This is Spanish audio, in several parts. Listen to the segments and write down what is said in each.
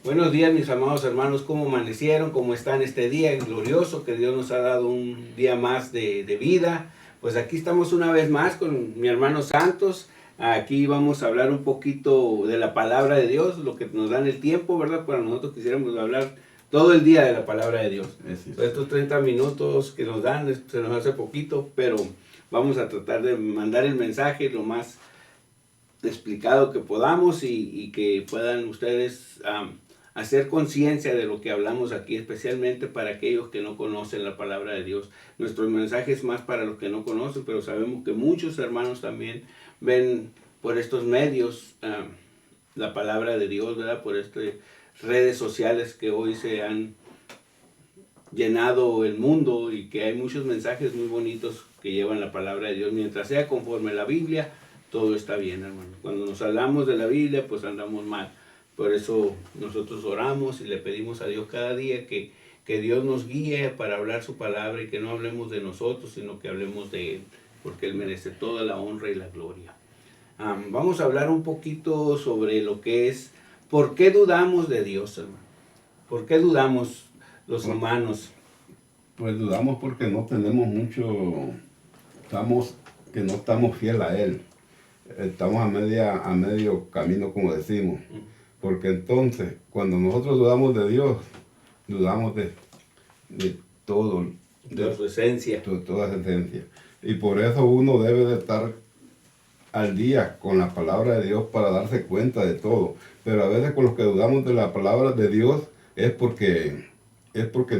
Buenos días, mis amados hermanos, ¿cómo amanecieron? ¿Cómo están este día glorioso que Dios nos ha dado un día más de vida? Pues aquí estamos una vez más con mi hermano Santos. Aquí vamos a hablar un poquito de la palabra de Dios, lo que nos dan el tiempo, ¿verdad? Para nosotros quisiéramos hablar todo el día de la palabra de Dios. Estos 30 minutos que nos dan se nos hace poquito, pero vamos a tratar de mandar el mensaje lo más explicado que podamos y que puedan ustedes hacer conciencia de lo que hablamos aquí, especialmente para aquellos que no conocen la palabra de Dios. Nuestro mensaje es más para los que no conocen, pero sabemos que muchos hermanos también ven por estos medios la palabra de Dios, ¿verdad? Por estas redes sociales que hoy se han llenado el mundo y que hay muchos mensajes muy bonitos que llevan la palabra de Dios. Mientras sea conforme a la Biblia, todo está bien, hermano. Cuando nos hablamos de la Biblia, pues andamos mal. Por eso nosotros oramos y le pedimos a Dios cada día que Dios nos guíe para hablar su palabra y que no hablemos de nosotros, sino que hablemos de Él, porque Él merece toda la honra y la gloria. Vamos a hablar un poquito sobre lo que es, ¿por qué dudamos de Dios, hermano? ¿Por qué dudamos los humanos? Pues dudamos porque no tenemos que no estamos fieles a Él. Estamos a medio camino, como decimos. Porque entonces, cuando nosotros dudamos de Dios, dudamos de todo. De su esencia. Toda su esencia. Y por eso uno debe de estar al día con la palabra de Dios para darse cuenta de todo. Pero a veces con los que dudamos de la palabra de Dios es porque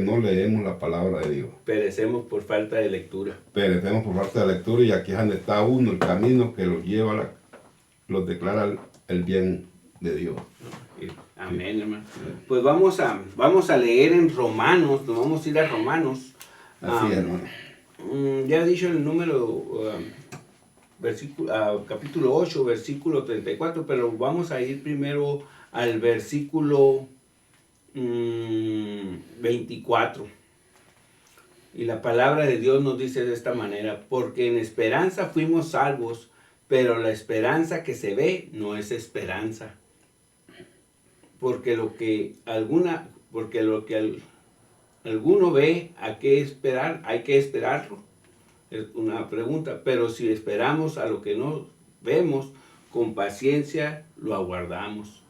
no leemos la palabra de Dios. Perecemos por falta de lectura. Perecemos por falta de lectura, y aquí es donde está uno, el camino que los lleva, los declara el bien de Dios. Amén, sí, hermano. Pues vamos a leer en Romanos, nos vamos a ir a Romanos. Así es, hermano. Ya he dicho el número, capítulo 8, versículo 34, pero vamos a ir primero al versículo 24. Y la palabra de Dios nos dice de esta manera: porque en esperanza fuimos salvos, pero la esperanza que se ve no es esperanza. Porque lo que alguno ve, hay que esperarlo. Es una pregunta. Pero si esperamos a lo que no vemos, con paciencia lo aguardamos.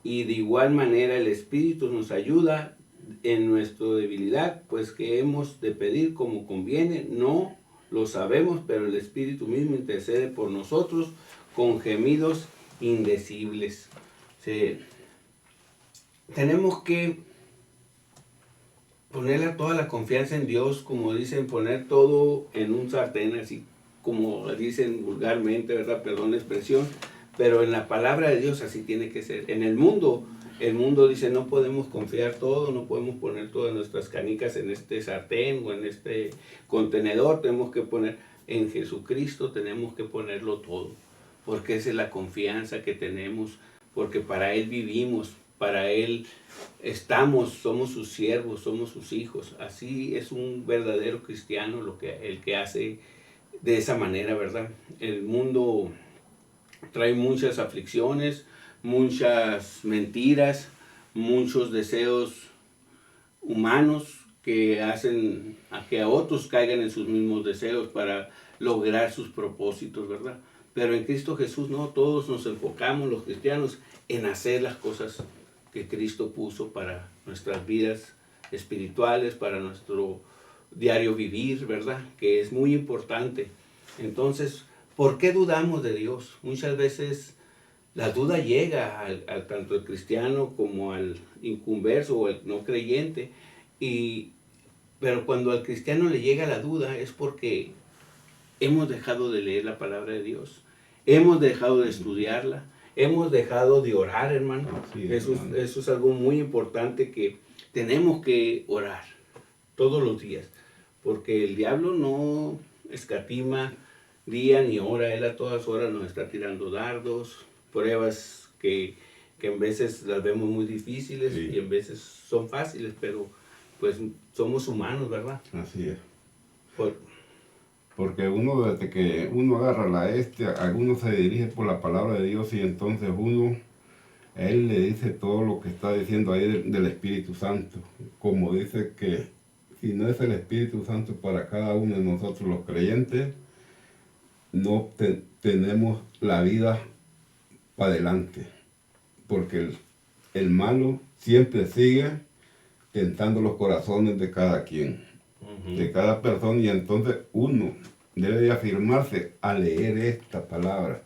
Y de igual manera el Espíritu nos ayuda en nuestra debilidad, pues que hemos de pedir como conviene, no lo sabemos, pero el Espíritu mismo intercede por nosotros con gemidos indecibles. Tenemos que ponerle toda la confianza en Dios, como dicen, poner todo en un sartén, así como dicen vulgarmente, ¿verdad? Perdón la expresión, pero en la palabra de Dios así tiene que ser. En el mundo dice, no podemos confiar todo, no podemos poner todas nuestras canicas en este sartén o en este contenedor. Tenemos que poner en Jesucristo, tenemos que ponerlo todo, porque esa es la confianza que tenemos, porque para Él vivimos, para Él estamos, somos sus siervos, somos sus hijos. Así es un verdadero cristiano el que hace de esa manera, ¿verdad? El mundo trae muchas aflicciones, muchas mentiras, muchos deseos humanos que hacen a que a otros caigan en sus mismos deseos para lograr sus propósitos, ¿verdad? Pero en Cristo Jesús no, todos nos enfocamos, los cristianos, en hacer las cosas que Cristo puso para nuestras vidas espirituales, para nuestro diario vivir, ¿verdad? Que es muy importante. Entonces, ¿por qué dudamos de Dios? Muchas veces la duda llega al tanto el cristiano como al inconverso o el no creyente, pero cuando al cristiano le llega la duda es porque hemos dejado de leer la palabra de Dios, hemos dejado de estudiarla, hemos dejado de orar, hermano. Sí, eso es algo muy importante, que tenemos que orar todos los días, porque el diablo no escatima día ni hora. Él a todas horas nos está tirando dardos, pruebas que en veces las vemos muy difíciles, sí, y en veces son fáciles, pero pues somos humanos, ¿verdad? Así es. Porque uno, desde que uno agarra alguno se dirige por la palabra de Dios, y entonces uno Él le dice todo lo que está diciendo ahí del Espíritu Santo. Como dice que si no es el Espíritu Santo para cada uno de nosotros los creyentes, no tenemos la vida para adelante. Porque el malo siempre sigue tentando los corazones de cada quien, de cada persona, y entonces uno debe de afirmarse a leer esta palabra,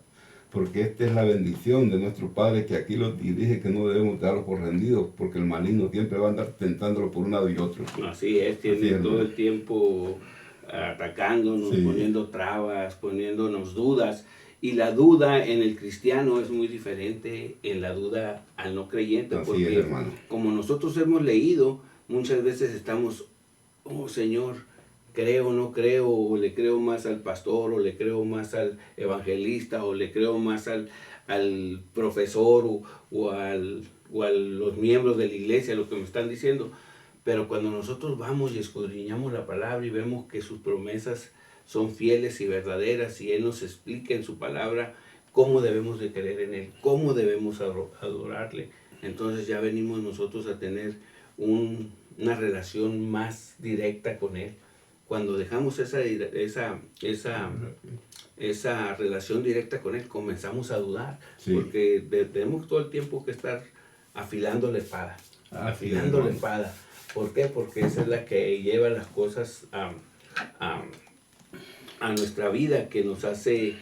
porque esta es la bendición de nuestro Padre, que aquí los dirige, que no debemos darlos por rendidos, porque el maligno siempre va a andar tentándolo por un lado y otro. Así es, tiene todo el tiempo atacándonos, sí, poniendo trabas, poniéndonos dudas. Y la duda en el cristiano es muy diferente en la duda al no creyente. Así porque es, hermano. Como nosotros hemos leído, muchas veces estamos, oh Señor, creo o no creo, o le creo más al pastor, o le creo más al evangelista, o le creo más al profesor, o a los miembros de la iglesia, lo que me están diciendo. Pero cuando nosotros vamos y escudriñamos la palabra y vemos que sus promesas son fieles y verdaderas, y Él nos explica en su palabra cómo debemos de creer en Él, cómo debemos adorarle, entonces ya venimos nosotros a tener una relación más directa con Él. Cuando dejamos esa relación directa con Él, comenzamos a dudar, sí, porque tenemos todo el tiempo que estar afilando la espada, afilando la espada. ¿Por qué? Porque esa es la que lleva las cosas a nuestra vida, que nos hace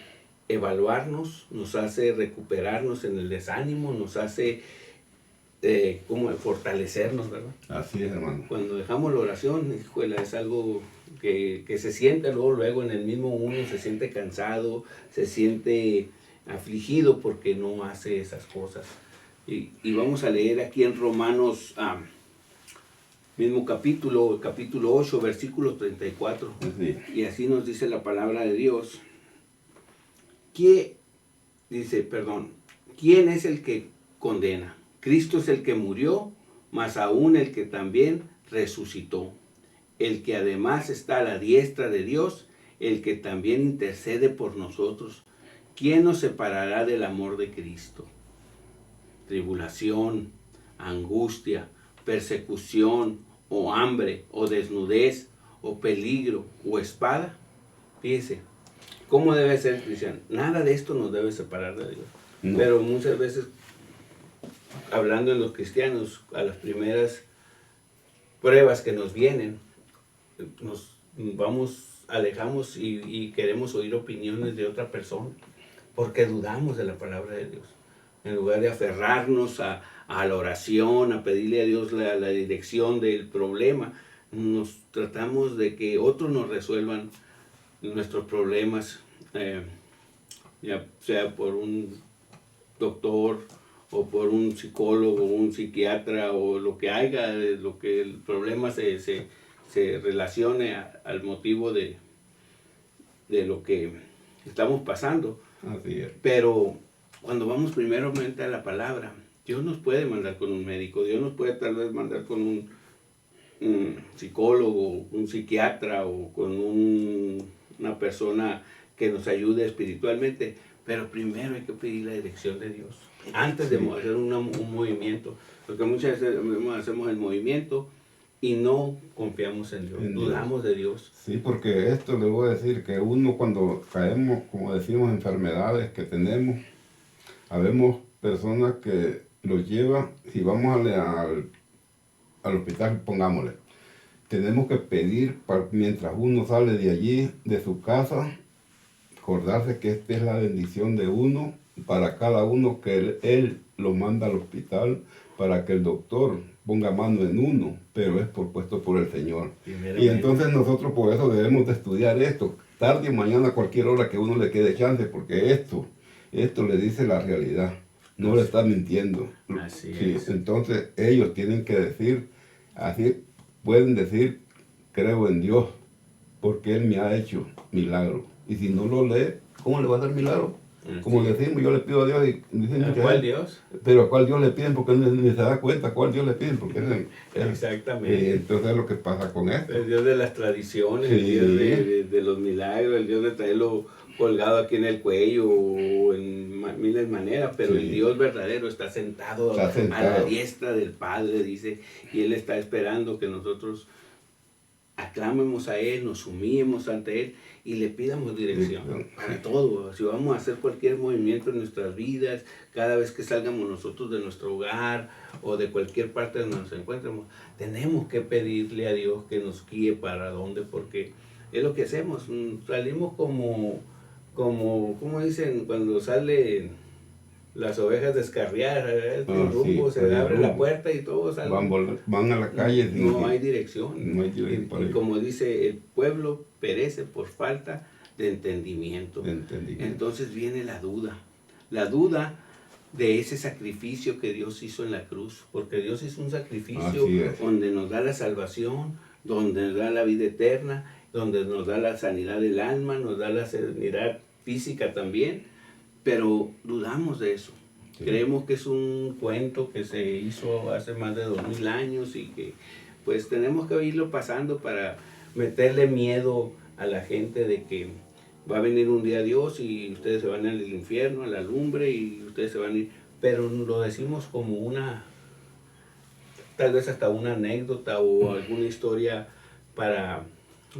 evaluarnos, nos hace recuperarnos en el desánimo, nos hace como fortalecernos, ¿verdad? Así es, hermano. Cuando dejamos la oración, escuela, es algo que se siente luego en el mismo uno, se siente cansado, se siente afligido porque no hace esas cosas. Y vamos a leer aquí en Romanos, mismo capítulo 8, versículo 34. Sí. Y así nos dice la palabra de Dios. ¿Quién es el que condena? Cristo es el que murió, mas aún el que también resucitó, el que además está a la diestra de Dios, el que también intercede por nosotros. ¿Quién nos separará del amor de Cristo? Tribulación, angustia, persecución, o hambre, o desnudez, o peligro, o espada. Fíjese, ¿cómo debe ser el cristiano? Nada de esto nos debe separar de Dios. No. Pero muchas veces, hablando en los cristianos, a las primeras pruebas que nos vienen, nos alejamos y queremos oír opiniones de otra persona, porque dudamos de la palabra de Dios. En lugar de aferrarnos a la oración, a pedirle a Dios la dirección del problema, nos tratamos de que otros nos resuelvan nuestros problemas, ya sea por un doctor, o por un psicólogo, un psiquiatra, o lo que haya, lo que el problema se relacione al motivo de lo que estamos pasando. Así es. Pero cuando vamos primeramente a la palabra, Dios nos puede mandar con un médico, Dios nos puede tal vez mandar con un psicólogo, un psiquiatra, o con una persona que nos ayude espiritualmente, pero primero hay que pedir la dirección de Dios antes de hacer un movimiento, porque muchas veces hacemos el movimiento y no confiamos en Dios, dudamos de Dios. Sí, porque esto le voy a decir que uno, cuando caemos, como decimos, enfermedades que tenemos, habemos personas que los lleva, si vamos al hospital, pongámosle, tenemos que pedir, mientras uno sale de allí, de su casa, acordarse que esta es la bendición de uno, para cada uno, que él lo manda al hospital, para que el doctor ponga mano en uno, pero es propuesto por el Señor. Y entonces nosotros por eso debemos de estudiar esto, tarde o mañana, a cualquier hora que uno le quede chance, porque esto le dice la realidad, no le está mintiendo. Así es. Entonces ellos tienen que decir, así pueden decir, creo en Dios, porque Él me ha hecho milagro. Y si no lo lee, ¿cómo le va a dar milagro? Como decimos, yo le pido a Dios y dicen, ¿a cuál Dios? Pero ¿a cuál Dios le piden? Porque ni se da cuenta a cuál Dios le piden. Porque exactamente. Entonces es lo que pasa con esto. El Dios de las tradiciones, sí, el Dios de los milagros, el Dios de traerlo colgado aquí en el cuello o en miles de maneras, pero Sí. el Dios verdadero está sentado a la diestra del Padre, dice, y Él está esperando que nosotros aclamemos a Él, nos humillemos ante Él y le pidamos dirección para todo. Si vamos a hacer cualquier movimiento en nuestras vidas, cada vez que salgamos nosotros de nuestro hogar o de cualquier parte donde nos encontremos, tenemos que pedirle a Dios que nos guíe para dónde, porque es lo que hacemos. Salimos como dicen, cuando salen las ovejas descarriadas, sin rumbo, se abre la puerta y todos salen. Van a la calle. No hay dirección. No hay dirección. Y como dice, el pueblo perece por falta de entendimiento. Entonces viene la duda de ese sacrificio que Dios hizo en la cruz, porque Dios hizo un sacrificio donde nos da la salvación, donde nos da la vida eterna, donde nos da la sanidad del alma, nos da la sanidad física también, pero dudamos de eso. Sí. Creemos que es un cuento que se hizo hace más de 2000 años y que pues tenemos que irlo pasando para meterle miedo a la gente de que va a venir un día Dios y ustedes se van al infierno, a la lumbre y ustedes se van a ir, pero lo decimos como una, tal vez hasta una anécdota o alguna historia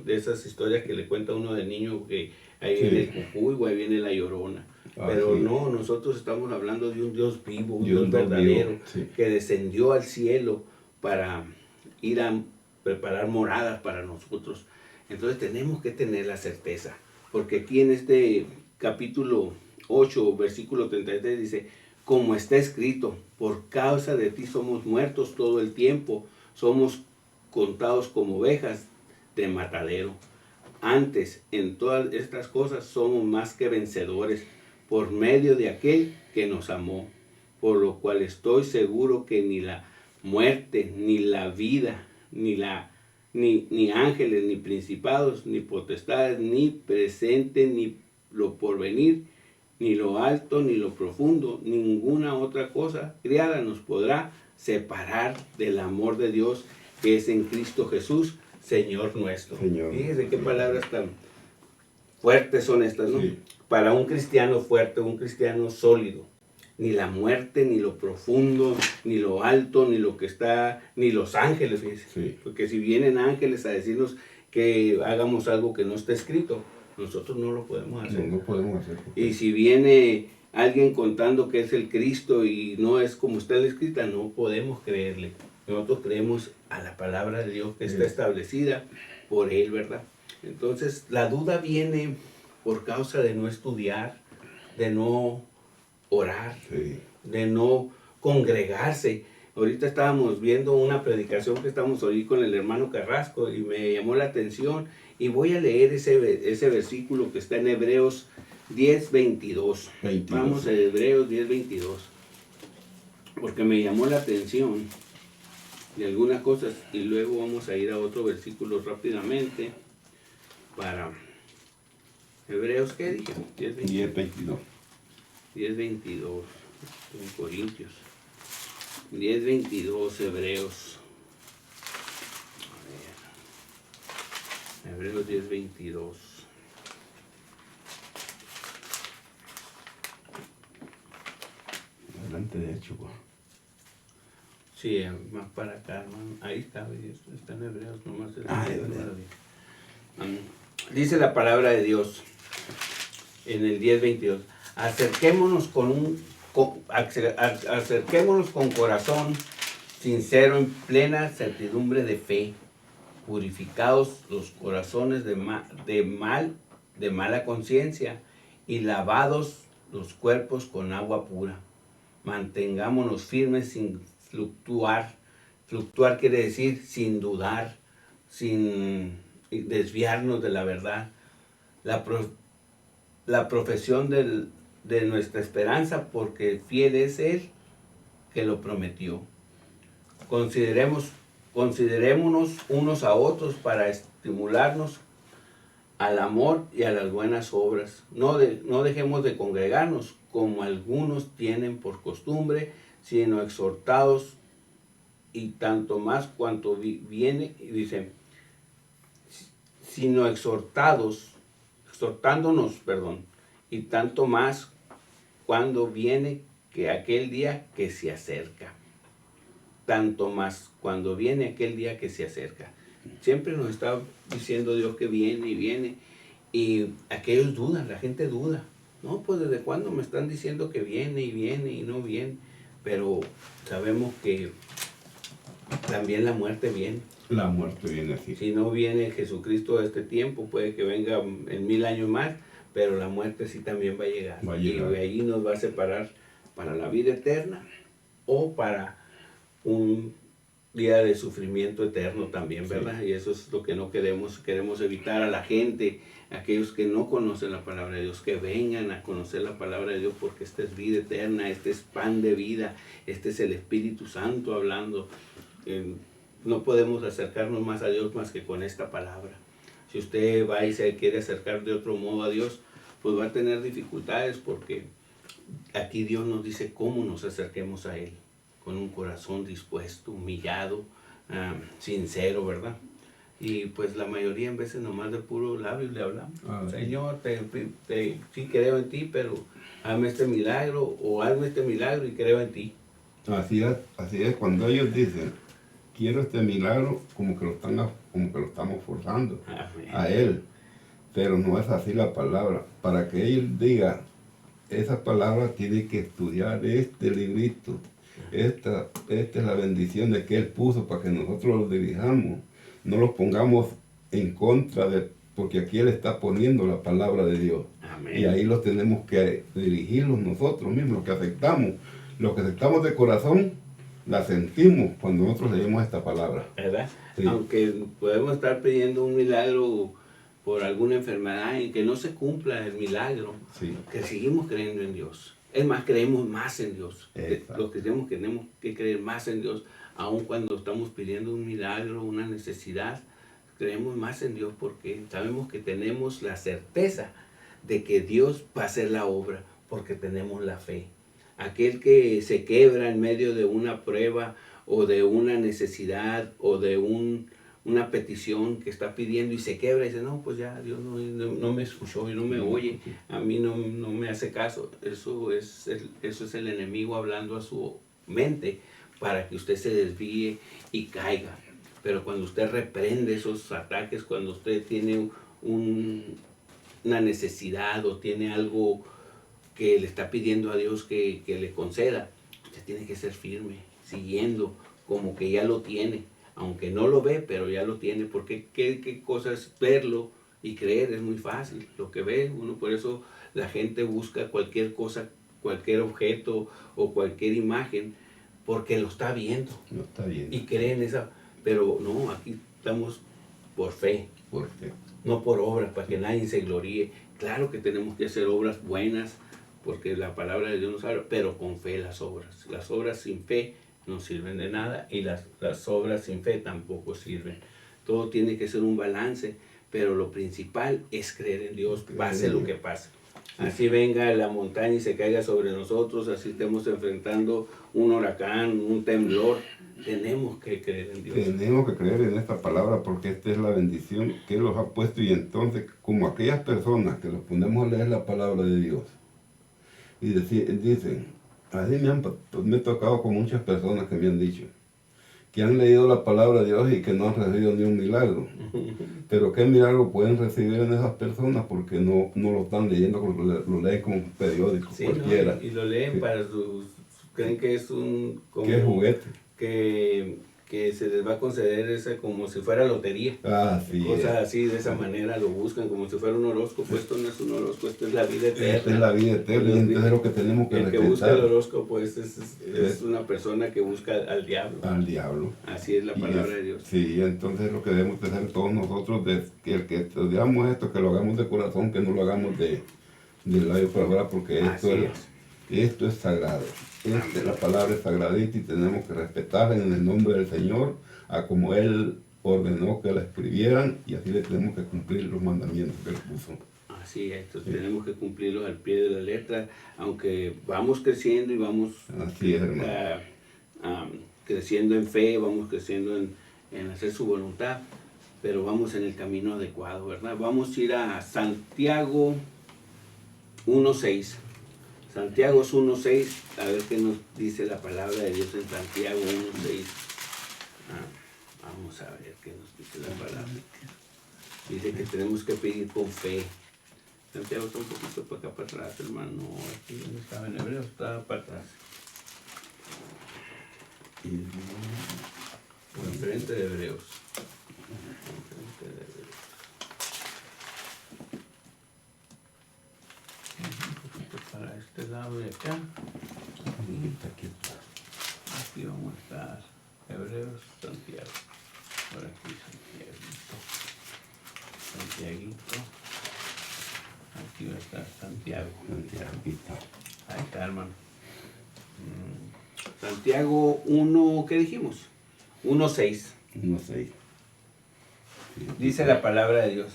de esas historias que le cuenta uno de niño que ahí viene el cucuy o ahí viene la llorona. Pero no, nosotros estamos hablando de un Dios vivo, un Dios verdadero, que descendió al cielo para ir a preparar moradas para nosotros. Entonces tenemos que tener la certeza, porque aquí en este capítulo 8, versículo 33 dice, como está escrito, por causa de ti somos muertos todo el tiempo, somos contados como ovejas de matadero. Antes, en todas estas cosas somos más que vencedores por medio de aquel que nos amó, por lo cual estoy seguro que ni la muerte, ni la vida, ni ángeles, ni principados, ni potestades, ni presente, ni lo porvenir, ni lo alto, ni lo profundo, ninguna otra cosa criada nos podrá separar del amor de Dios que es en Cristo Jesús, Señor nuestro. Fíjese qué palabras tan fuertes son estas, ¿no? Sí. Para un cristiano fuerte, un cristiano sólido, ni la muerte, ni lo profundo, ni lo alto, ni lo que está, ni los ángeles, fíjese. Sí. Porque si vienen ángeles a decirnos que hagamos algo que no está escrito, nosotros no lo podemos hacer. No podemos hacer. Y si viene alguien contando que es el Cristo y no es como está escrita, no podemos creerle. Nosotros creemos a la palabra de Dios que está establecida por Él, ¿verdad? Entonces, la duda viene por causa de no estudiar, de no orar, de no congregarse. Ahorita estábamos viendo una predicación que estamos hoy con el hermano Carrasco y me llamó la atención y voy a leer ese versículo que está en Hebreos 10:22. Vamos a Hebreos 10:22, porque me llamó la atención de algunas cosas y luego vamos a ir a otro versículo rápidamente para Hebreos, ¿qué dije? 10:22. 10:22 en Corintios. 10:22 Hebreos. A ver. Hebreos 10:22. Adelante de hecho. Sí, más para acá, hermano. Ahí está en Hebreos, nomás. Dice la palabra de Dios en el 10:22. Acerquémonos con corazón sincero en plena certidumbre de fe, purificados los corazones de mala conciencia y lavados los cuerpos con agua pura. Mantengámonos firmes sin fluctuar. Fluctuar quiere decir sin dudar, sin desviarnos de la verdad. La profesión de nuestra esperanza, porque fiel es Él que lo prometió. Considerémonos unos a otros para estimularnos al amor y a las buenas obras. No dejemos de congregarnos como algunos tienen por costumbre, sino exhortados, y tanto más cuanto viene, y dice, sino exhortados exhortándonos, perdón, y tanto más cuando viene que aquel día que se acerca. Tanto más cuando viene aquel día que se acerca. Siempre nos está diciendo Dios que viene y viene. Y aquellos dudan, la gente duda. No, pues desde cuándo me están diciendo que viene y viene y no viene. Pero sabemos que también la muerte viene. La muerte viene así. Si no viene Jesucristo a este tiempo, puede que venga en 1000 años más, pero la muerte sí también va a llegar. Va a llegar. Y de ahí nos va a separar para la vida eterna o para un día de sufrimiento eterno también, ¿verdad? Sí. Y eso es lo que no queremos. Queremos evitar a la gente, aquellos que no conocen la palabra de Dios, que vengan a conocer la palabra de Dios, porque esta es vida eterna, este es pan de vida, este es el Espíritu Santo hablando. No podemos acercarnos más a Dios más que con esta palabra. Si usted va y se quiere acercar de otro modo a Dios, pues va a tener dificultades, porque aquí Dios nos dice cómo nos acerquemos a Él, con un corazón dispuesto, humillado, sincero, ¿verdad? Y pues la mayoría en veces nomás de puro labio le hablamos. Señor, sí creo en ti, pero hazme este milagro, o hazme este milagro y creo en ti. Así es, cuando ellos dicen, quiero este milagro, como que lo estamos forzando a Él. Pero no es así la palabra. Para que Él diga, esa palabra tiene que estudiar este librito. Esta es la bendición de que Él puso para que nosotros lo dirijamos. No los pongamos en contra de, porque aquí Él está poniendo la palabra de Dios. Amén. Y ahí los tenemos que dirigirlos nosotros mismos, los que aceptamos. Los que aceptamos de corazón, la sentimos cuando nosotros leemos esta palabra. ¿Verdad? Sí. Aunque podemos estar pidiendo un milagro por alguna enfermedad y que no se cumpla el milagro, sí, que seguimos creyendo en Dios. Es más, creemos más en Dios. Los que tenemos que creer más en Dios, aun cuando estamos pidiendo un milagro, una necesidad, creemos más en Dios porque sabemos que tenemos la certeza de que Dios va a hacer la obra, porque tenemos la fe. Aquel que se quebra en medio de una prueba o de una necesidad o de una petición que está pidiendo y se quebra y dice, no, pues ya Dios no me escuchó y no me oye, a mí no me hace caso. Eso es el enemigo hablando a su mente para que usted se desvíe y caiga. Pero cuando usted reprende esos ataques, cuando usted tiene una necesidad o tiene algo que le está pidiendo a Dios que le conceda, usted tiene que ser firme, siguiendo como que ya lo tiene, aunque no lo ve, pero ya lo tiene, porque qué cosa es verlo y creer, es muy fácil, lo que ve uno. Por eso la gente busca cualquier cosa, cualquier objeto o cualquier imagen, porque lo está viendo, y cree en esa, pero no, aquí estamos por fe, no por obras, para que nadie se gloríe. Claro que tenemos que hacer obras buenas, porque la palabra de Dios nos habla, pero con fe las obras sin fe no sirven de nada, y las obras sin fe tampoco sirven. Todo tiene que ser un balance, pero lo principal es creer en Dios, pase lo que pase. Así venga la montaña y se caiga sobre nosotros, así estemos enfrentando un huracán, un temblor, tenemos que creer en Dios. Tenemos que creer en esta palabra, porque esta es la bendición que Él nos ha puesto. Y entonces, como aquellas personas que nos ponemos a leer la palabra de Dios y dicen, así me he tocado con muchas personas que me han dicho que han leído la palabra de Dios y que no han recibido ni un milagro. Pero ¿qué milagro pueden recibir en esas personas? Porque no lo están leyendo, lo leen como un periódico, sí, cualquiera. ¿No? Y lo leen, sí, para creen que es que es juguete. Que se les va a conceder ese como si fuera lotería. Sí, cosas así, de esa manera lo buscan, como si fuera un horóscopo. Esto no es un horóscopo, esto es la vida eterna. Esta es la vida eterna, y entonces es lo que tenemos que respetar. El que busca el horóscopo es una persona que busca al diablo. Al diablo. Así es la palabra de Dios. Sí, entonces lo que debemos hacer todos nosotros, que el que estudiamos esto, que lo hagamos de corazón, que no lo hagamos de labio para afuera, porque esto es sagrado. La palabra es sagradita y tenemos que respetarla en el nombre del Señor, a como Él ordenó que la escribieran, y así le tenemos que cumplir los mandamientos que Él puso. Así es, tenemos que cumplirlos al pie de la letra, aunque vamos creciendo y vamos creciendo en fe, vamos creciendo en hacer su voluntad, pero vamos en el camino adecuado, ¿verdad? Vamos a ir a Santiago 1:6. Santiago 1:6, a ver qué nos dice la palabra de Dios en Santiago 1:6. Vamos a ver qué nos dice la palabra. Dice que tenemos que pedir con fe. Santiago está un poquito para acá para atrás, hermano. Aquí donde estaba en Hebreos, estaba para atrás. Enfrente de Hebreos. Enfrente de Hebreos. Un poquito para este lado de acá. Aquí vamos a estar. Hebreos, Santiago. Por aquí, Santiaguito. Aquí va a estar Santiago. Ahí está, hermano. Santiago 1, ¿qué dijimos? 1:6. 1:6. Dice la palabra de Dios.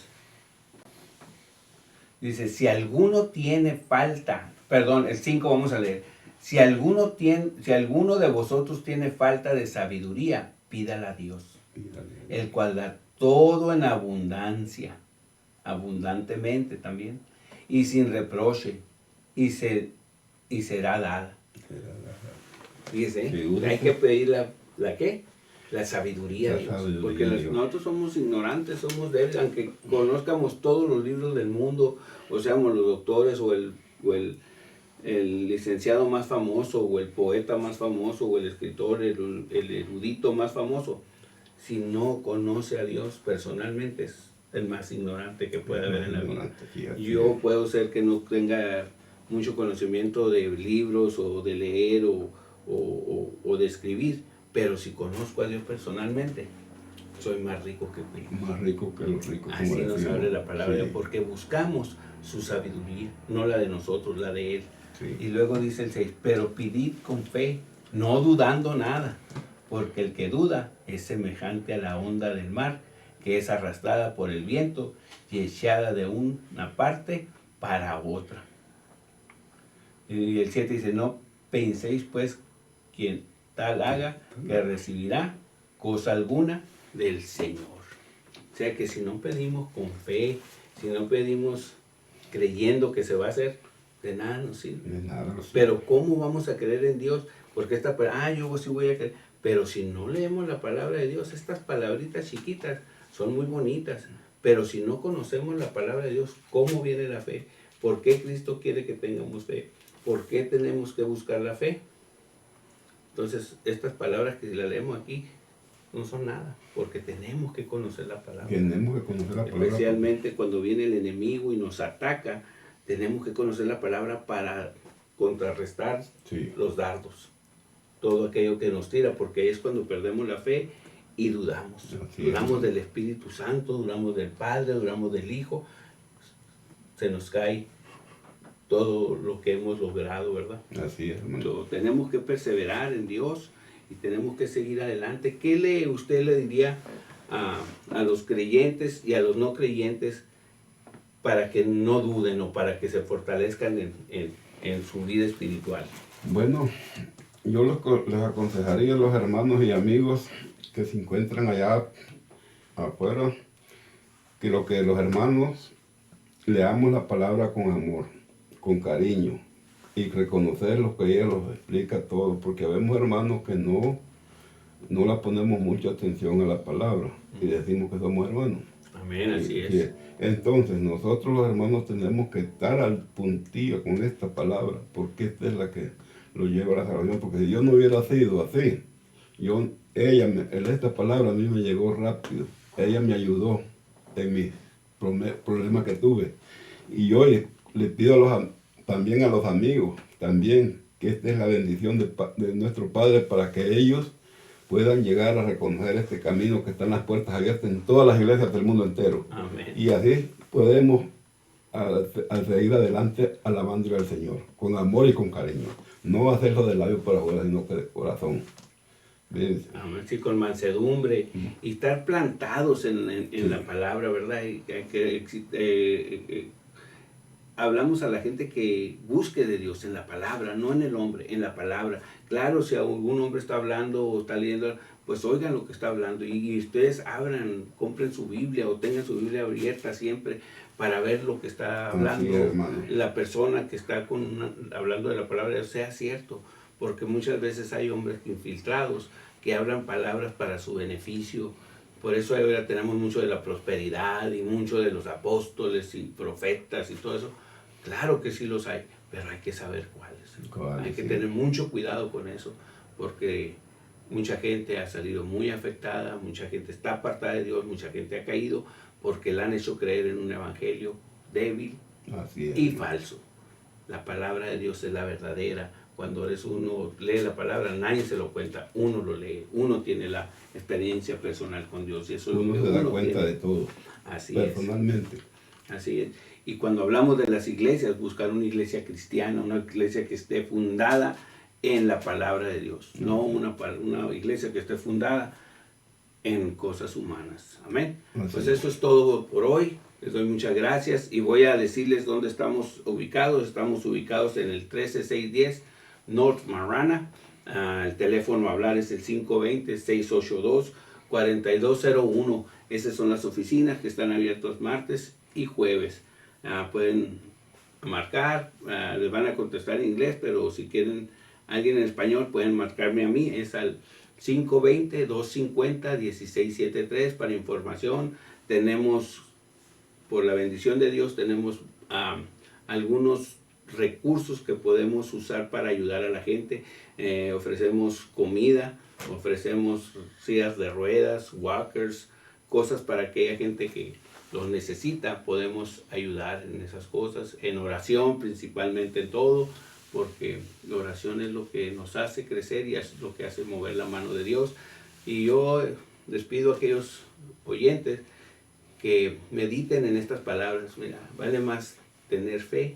Dice, si alguno tiene falta, perdón, el 5 vamos a leer. Si alguno de vosotros tiene falta de sabiduría, pídala a Dios, el cual da todo en abundancia, abundantemente también, y sin reproche, y será dada. Fíjese, hay que pedir la ¿qué? La sabiduría de Dios. Porque nosotros somos ignorantes, somos débiles, aunque conozcamos todos los libros del mundo, o seamos los doctores, o el licenciado más famoso, o el poeta más famoso, o el escritor, el erudito más famoso. Si no conoce a Dios personalmente, es el más ignorante que puede haber en la vida. Yo puedo ser que no tenga mucho conocimiento de libros, o de leer, o de escribir, pero si conozco a Dios personalmente, soy más rico que Él. Más rico que los ricos. Así nos habla la palabra, sí. Porque buscamos su sabiduría, no la de nosotros, la de Él. Sí. Y luego dice el 6, pero pidid con fe, no dudando nada, porque el que duda es semejante a la onda del mar, que es arrastrada por el viento y echada de una parte para otra. Y el 7 dice, no penséis pues quien tal haga que recibirá cosa alguna del Señor. O sea que si no pedimos con fe, si no pedimos creyendo que se va a hacer, de nada nos sirve. De nada nos sirve. Pero ¿cómo vamos a creer en Dios? Porque yo sí voy a creer. Pero si no leemos la palabra de Dios, estas palabritas chiquitas son muy bonitas. Pero si no conocemos la palabra de Dios, ¿cómo viene la fe? ¿Por qué Cristo quiere que tengamos fe? ¿Por qué tenemos que buscar la fe? Entonces, estas palabras que si las leemos aquí no son nada, porque tenemos que conocer la palabra. Tenemos que conocer la palabra. Especialmente cuando viene el enemigo y nos ataca, tenemos que conocer la palabra para contrarrestar los dardos. Todo aquello que nos tira, porque es cuando perdemos la fe y dudamos. Dudamos del Espíritu Santo, dudamos del Padre, dudamos del Hijo. Se nos cae todo lo que hemos logrado, ¿verdad? Así es, hermano. Tenemos que perseverar en Dios y tenemos que seguir adelante. ¿Qué usted le diría a los creyentes y a los no creyentes para que no duden o para que se fortalezcan en su vida espiritual? Bueno, yo les aconsejaría a los hermanos y amigos que se encuentran allá afuera, que los hermanos leamos la palabra con amor, con cariño, y reconocer lo que ella nos explica todo, porque vemos hermanos que no la ponemos mucha atención a la palabra y decimos que somos hermanos. Amén, así es. Entonces nosotros los hermanos tenemos que estar al puntillo con esta palabra, porque esta es la que lo lleva a la salvación, porque si yo no hubiera sido así, esta palabra a mí me llegó rápido, ella me ayudó en mis problemas que tuve, y yo le pido también a los amigos, también, que esta es la bendición de nuestro Padre para que ellos puedan llegar a reconocer este camino que están las puertas abiertas en todas las iglesias del mundo entero. Amén. Y así podemos al seguir adelante alabándole al Señor, con amor y con cariño. No hacerlo de labios para afuera, sino que de corazón. Amén, sí, con mansedumbre y estar plantados en la palabra, ¿verdad? Y hablamos a la gente que busque de Dios en la palabra, no en el hombre, en la palabra. Claro, si algún hombre está hablando o está leyendo, pues oigan lo que está hablando y ustedes abran, compren su Biblia o tengan su Biblia abierta siempre para ver lo que está hablando la persona que está hablando de la palabra de Dios, sea cierto, porque muchas veces hay hombres infiltrados que hablan palabras para su beneficio. Por eso ahora tenemos mucho de la prosperidad y mucho de los apóstoles y profetas y todo eso. Claro que sí los hay, pero hay que saber cuáles. Hay que tener mucho cuidado con eso, porque mucha gente ha salido muy afectada, mucha gente está apartada de Dios, mucha gente ha caído porque la han hecho creer en un evangelio débil y falso. La palabra de Dios es la verdadera. Cuando uno lee la palabra, nadie se lo cuenta, uno lo lee, uno tiene la experiencia personal con Dios y eso uno se da cuenta tiene. De todo, así personalmente. Así es. Y cuando hablamos de las iglesias, buscar una iglesia cristiana, una iglesia que esté fundada en la palabra de Dios, no una iglesia que esté fundada en cosas humanas. Amén. Pues eso es todo por hoy. Les doy muchas gracias y voy a decirles dónde estamos ubicados. Estamos ubicados en el 13610 North Marana. El teléfono a hablar es el 520-682-4201. Esas son las oficinas que están abiertas martes y jueves. Pueden marcar, les van a contestar en inglés, pero si quieren alguien en español pueden marcarme a mí. Es al 520-250-1673 para información. Tenemos, por la bendición de Dios, tenemos algunos recursos que podemos usar para ayudar a la gente. Ofrecemos comida, ofrecemos sillas de ruedas, walkers, cosas para aquella gente que los necesita. Podemos ayudar en esas cosas, en oración principalmente, en todo, porque la oración es lo que nos hace crecer y es lo que hace mover la mano de Dios. Y yo les pido a aquellos oyentes que mediten en estas palabras. Mira, vale más tener fe,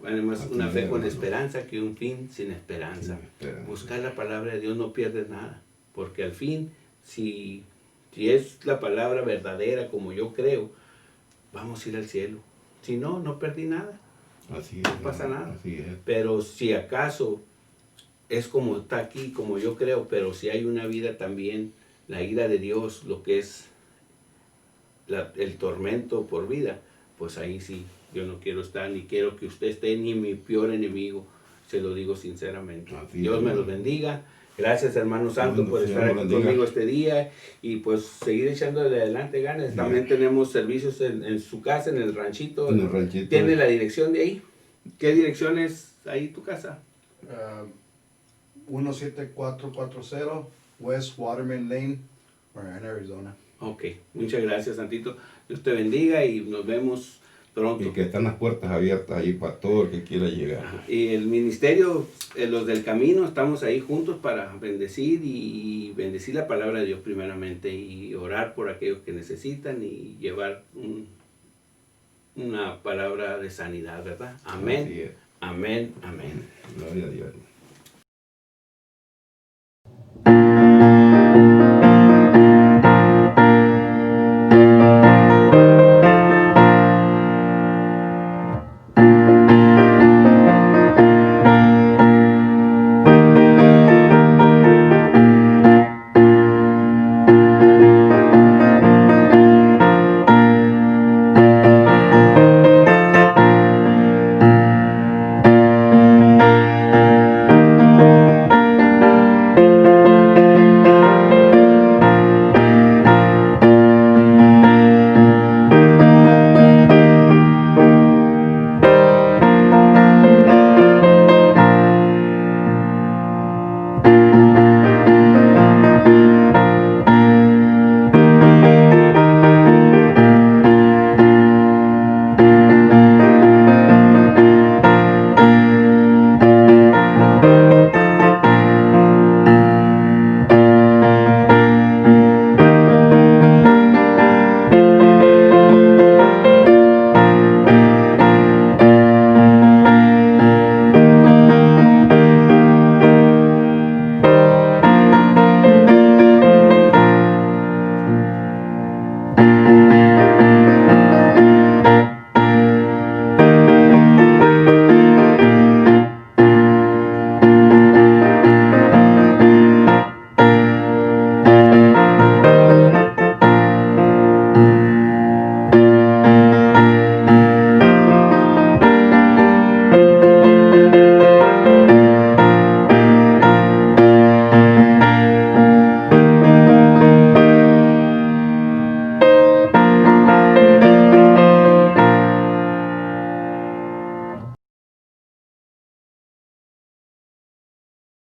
vale más una fe con esperanza que un fin sin esperanza. Buscar la palabra de Dios, no pierdes nada, porque al fin, si es la palabra verdadera como yo creo, vamos a ir al cielo. Si no, no perdí nada. Así no pasa nada. Así es. Pero si acaso es como está aquí, como yo creo, pero si hay una vida también, la ira de Dios, lo que es el tormento por vida, pues ahí sí, yo no quiero estar, ni quiero que usted esté, ni mi peor enemigo, se lo digo sinceramente. Dios me los bendiga. Gracias, hermano Santo, por estar aquí conmigo este día y pues seguir echándole adelante ganas. También tenemos servicios en su casa, en el ranchito. En el ranchito. ¿Tiene la dirección de ahí? ¿Qué dirección es ahí tu casa? 17440 West Waterman Lane, en Arizona. Ok, muchas gracias, Santito. Dios te bendiga y nos vemos pronto. Y que están las puertas abiertas ahí para todo el que quiera llegar. Y el ministerio, los del camino, estamos ahí juntos para bendecir y bendecir la palabra de Dios primeramente y orar por aquellos que necesitan y llevar una palabra de sanidad, ¿verdad? Amén, amén, amén. Gloria a Dios.